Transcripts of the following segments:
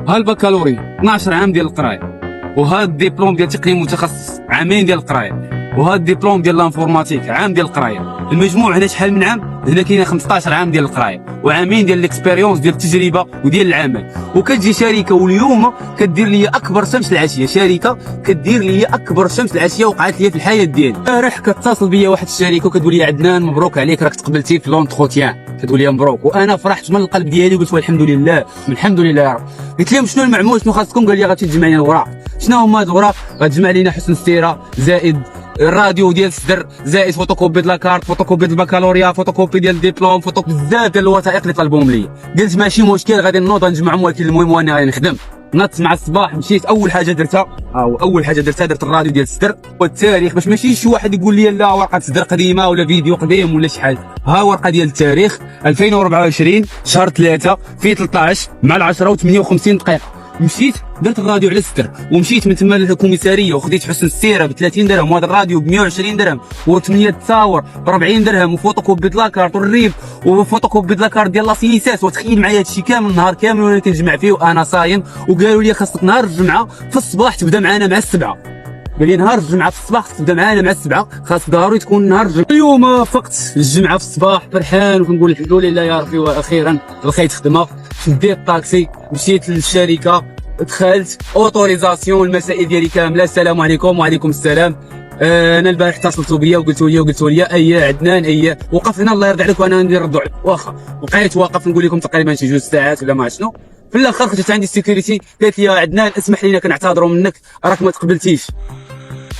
ها البكالوري 12 عام ديال القرايه، وها الدبلوم ديال تقييم متخصص عامين ديال القرايه، وها الدبلوم ديال لانفورماتيك عام ديال القرايه. المجموع هنا شحال من عام؟ هنا كاين 15 عام ديال القرايه وعامين ديال الاكسبيريونس ديال التجربه وديال العمل. وكتجي شركه واليوم كدير لي اكبر شمس العشيه، شركه كدير لي اكبر شمس العشيه وقعت لي في الحياه ديالي. امبارح كتصل بيا واحد الشركه وكتقول لي عدنان مبروك عليك راك تقبلتي في لونتروتيان، كتقول لي مبروك. وانا فرحت من القلب ديالي وقلت الحمد لله الحمد لله يا رب. قلت لهم شنو المعمول شنو خاصكم؟ قال لي غادي تجمع لنا الوراق. شنو هما هاد الوراق؟ غتجمع لنا حسن السيره زائد الراديو ديال الصدر زائد فوتوكوبي ديال لاكارت، فوتوكوبي ديال البكالوريا، فوتوكوبي ديال الدبلوم، بزاف ديال الوثائق اللي طلبوهم لي. قلت ماشي مشكل غادي نوض نجمعهم، ولكن المهم هو اني غادي نخدم. نضت مع الصباح مشيت اول حاجه درتها درت الراديو ديال الصدر والتاريخ، باش ماشي شي واحد يقول لي لا ورقه صدر قديمه ولا فيديو قديم ولا شحال. ها ورقه ديال التاريخ 2024 شهر 3 في 13 مع 10 و58 دقيقه. مشيت درت الراديو على الصدر ومشيت من تما للكوميساريه وخديت حسن السيره ب 30 درهم وهذا الراديو ب 120 درهم و8 تصاور ب 40 درهم وفوتوكوبي ديال لاكارت والريف وفوتوكوبي ديال لاكارت ديال لاسينيسات. وتخيل معايا هادشي كامل نهار كامل وانا كنجمع فيه وانا صايم. وقالوا لي خاصك نهار الجمعه في الصباح تبدا معنا مع السبعه. قال لي نهار الجمعه في الصباح تبدا معنا مع السبعه، خاص ضروري تكون نهار الجمعه. اليوم فقت الجمعه في الصباح فرحان وكنقول الحمد لله يا ربي واخيرا لقيت خدمه. شديت الطاكسي مشيت للشركه، دخلت اوتوريزاسيون المسائل ديالي كامله. السلام عليكم. وعليكم السلام. انا البارح اتصلتوا بيا وقلتوا لي اي عدنان وقف هنا الله يرضي عليك وانا ندير ردوا عليك. واخا بقيت واقف نقول لكم تقريبا شي 2 ساعات ولا ما شنو. في الاخر خرجت عندي السيكوريتي قالت لي يا عدنان اسمح لينا كنعتذروا منك راك ما تقبلتيش.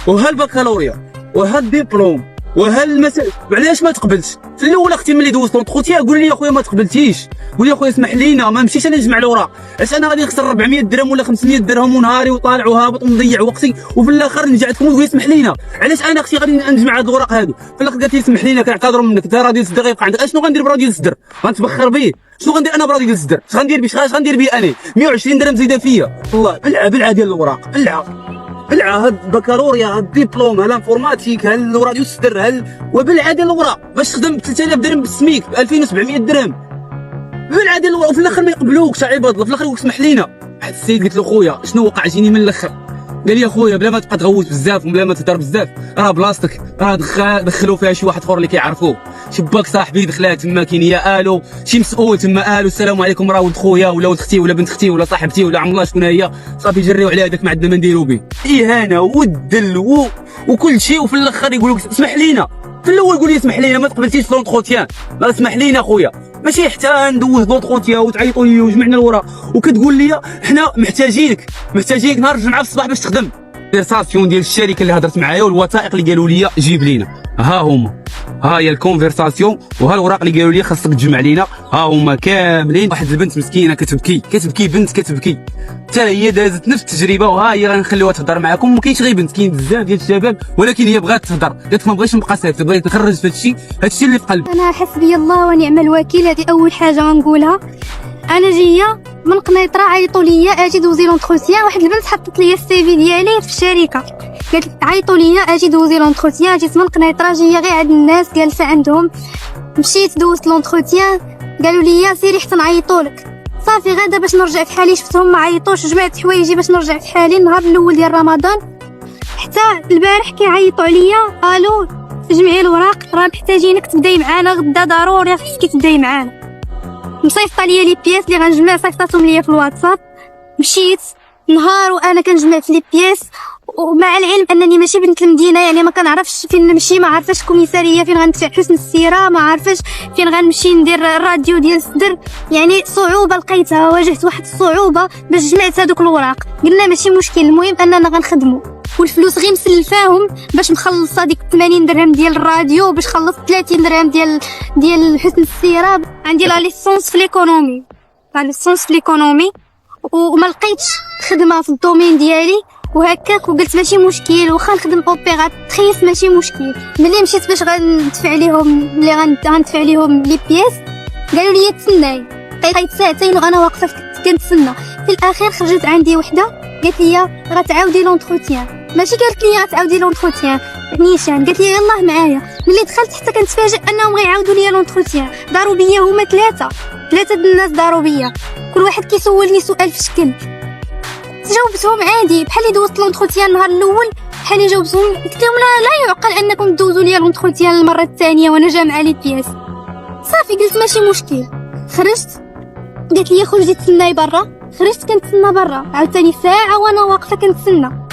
وها البكالوريا وها الدبلوم وها المسائل علاش ما تقبلتش؟ في الاول اختي ملي دوزت لونتروتيا قول لي يا خويا ما تقبلتيش، قول لي يا خويا اسمح لينا ما نمشيش انا نجمع الاوراق. علاش انا غادي نخسر 400 درهم ولا 500 درهم ونهاري وطالع وهابط ونضيع وقتي وفي الاخر نرجع لكم وتقول اسمح لينا؟ علاش انا اختي غادي نجمع هاد الوراق هادو؟ في الاخر قالت لي اسمح لينا كنعتذروا منك انت راه ديال الصدر غيبقى عندك. اشنو غندير براديو ديال الصدر؟ غنتبخر به؟ شنو غندير انا براديو ديال الصدر؟ اش غندير بيه؟ اش غندير بيه انا؟ 120 درهم زايده فيا. والله بلعه ديال الوراق، بلعه هاد البكالوريا هاد الدبلوم هاد الانفورماتيك هاد الراديو الصدر وبلعه ديال الوراق باش تخدم ب 3000 درهم بالسميك ب 2700 درهم. بلعه ديال الوراق وفي الاخر ما يقبلوكش عباد الله. في الاخر يقول اسمح لينا. واحد السيد قلت له خويا شنو وقع جيني من الاخر. قال لي يا خويا بلا ما تبقى تغوت بزاف وبلا ما تهضر بزاف راه بلاصتك راه دخلوا فيها شي واحد اخر اللي كيعرفوه. شباك صاحبي دخلها تما كاين يا الو شي مسؤول تما الو السلام عليكم راه ولد خويا ولا ولد اختي ولا بنت اختي ولا صاحبتي ولا عم الله شكون هي صافي جريو على هذاك ما عندنا ما نديرو به. اهانه والدل وكل شيء. وفي الاخر يقول لك اسمح لينا. في الاول قول لي اسمح لينا ما تقبلتيش في لونتروتيان لا اسمح لينا خويا ماشي حتى ندوز لونتروتيان وتعيطوا لي وجمعنا الوراق وكتقول لي حنا محتاجينك نهار الجمعه في الصباح باش تخدم. الكونفرساسيون ديال الشركه اللي هضرت معايا والوثائق اللي قالوا لي جيب لينا ها هما. ها هي الكونفرساسيون وها الوراق اللي قالوا لي خاصك تجمع لينا ها هما كاملين. واحد البنت مسكينه كتبكي بنت كتبكي حتى هي دازت نفس التجربه وها هي غنخليوها تهضر معكم. ما كاينش غير بنت كاين بزاف ديال الشباب ولكن هي بغات تهضر قالت ما بغيتش نبقى ساكته بغيت نخرج في هادشي اللي في قلبي. انا حسبي الله ونعم الوكيل. هذه اول حاجه غنقولها. انا جايه من قنيطره عيطوا ليا اجي دوزي لونتروتيان. واحد البنت حطت لي السي في ديالي في الشركه قالت عيطوا ليا اجي دوزي لونتروتيان. جيت من قنيطره جايه غير عند الناس جالسه عندهم. مشيت دوزت لونتروتيان قالوا لي سيري حتى نعيطوا لك. صافي غدا باش نرجع في حالي شفتهم ما عيطوش جمعت حوايجي باش نرجع في حالي. النهار الاول ديال رمضان حتى البارح كيعيطوا عليا الو جمعي الوراق راه محتاجينك تبداي معانا غدا ضروري خصك تبداي معانا. مصيفطه ليا لي بياس اللي غنجمع صيفطاتهم ليا في الواتساب. مشيت نهار وانا كنجمع في لي بياس ومع العلم انني ماشي بنت المدينه يعني ما كنعرفش فين نمشي. ما عارفاش كوميساريه فين غندفع حسن السيره ما عارفاش فين غنمشي ندير الراديو ديال الصدر. يعني صعوبه لقيتها واجهت واحد الصعوبه باش جمعت هذوك الوراق. قلنا ماشي مشكل المهم اننا غنخدموا والفلوس غير مسلفاهم باش نخلص هذيك 80 درهم ديال الراديو باش خلصت 30 درهم ديال حسن السيره. عندي لا ليسونس في ليكونومي وما لقيتش خدمه في الدومين ديالي وهكاك وقلت ماشي مشكل واخا نخدم اوبيراتريس ماشي مشكل. ملي مشيت باش غندفع ليهم لي بياس قالوا لي تسناي. بقيت ساعتين وانا واقفه كنتسنى. في الاخير خرجت عندي وحده قالت لي غتعاودي لونتروتيان. ماشي قالت لي غتعاودي لونتروتيان نيشان قالت لي يلاه معايا. ملي دخلت حتى كنتفاجئ انهم غيعاودوا لي لونتروتيان. داروا بيا هما ثلاثه د الناس داروا بيا كل واحد كيسولني سؤال في شكل، جاوبتهم عادي بحال اللي دوزت لونتروتيان النهار الاول، بحال اللي جاوبتهم قلت لهم لا يعقل انكم تدوزوا لي لونتروتيان المره الثانيه وانا جامعه لي بياس. صافي قلت ماشي مشكل. خرجت قالت لي خرجي تسناي برا، خرجت كنتسنى برا عاوتاني ساعه وانا واقفه كنتسنى.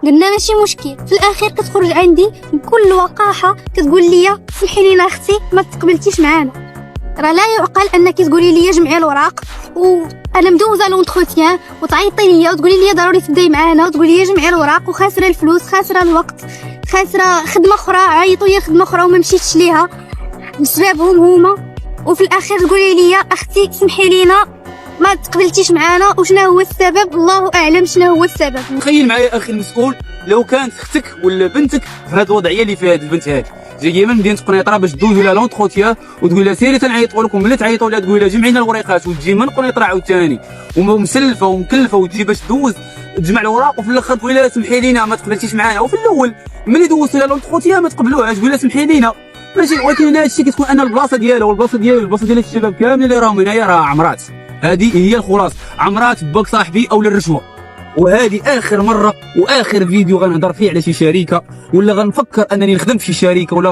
قلنا ماشي مشكل. في الاخير كتخرج عندي بكل وقاحه كتقول لي سمحي لينا اختي ما تقبلتيش معانا، راه لا يعقل انك تقولي لي جمعي الوراق وانا مدوزه لونتروتيان وتعيطي لي وتقولي لي ضروري تبداي معانا وتقولي لي جمعي الوراق وخاسره الفلوس خاسره الوقت خاسره خدمه اخرى، عيطوا لي خدمه اخرى وما مشيتش ليها بسببهم هما، وفي الاخير تقولي لي اختي سمحي لينا ما تقبلتيش معانا وشنو هو السبب؟ الله اعلم شنو هو السبب. تخيل معايا اخي المسؤول لو كانت اختك ولا بنتك في هذه الوضعيه اللي فيها هذه البنت هذه جايه من مدينه قنيطره باش دوزوا لها لونتروتيان وتقول لها سيري تنعيطوا لكم، ملي تعيطوا لها تقول لها جمعي لنا الوريقات وتجي من قنيطره عاوتاني ومسلفه ومكلفه وتجي باش دوز تجمع الاوراق وفي الاخر تقول لها سمحي لينا ما تقبلتيش معانا. وفي الاول ملي دوزتوا لها لونتروتيان ما تقبلوهاش تقول لها سمحي لينا ماشي، ولكن هذا الشيء كتكون انا البلاصه ديالها والبلاصه ديالي والبلاصه ديال الشباب كاملين اللي راهم هنايا راه عمرات. هذه هي الخلاصه، عمرات باك صاحبي او للرشوه. وهذه اخر مره واخر فيديو غنهضر فيه على شي شركه ولا غنفكر انني نخدم في شي شركه ولا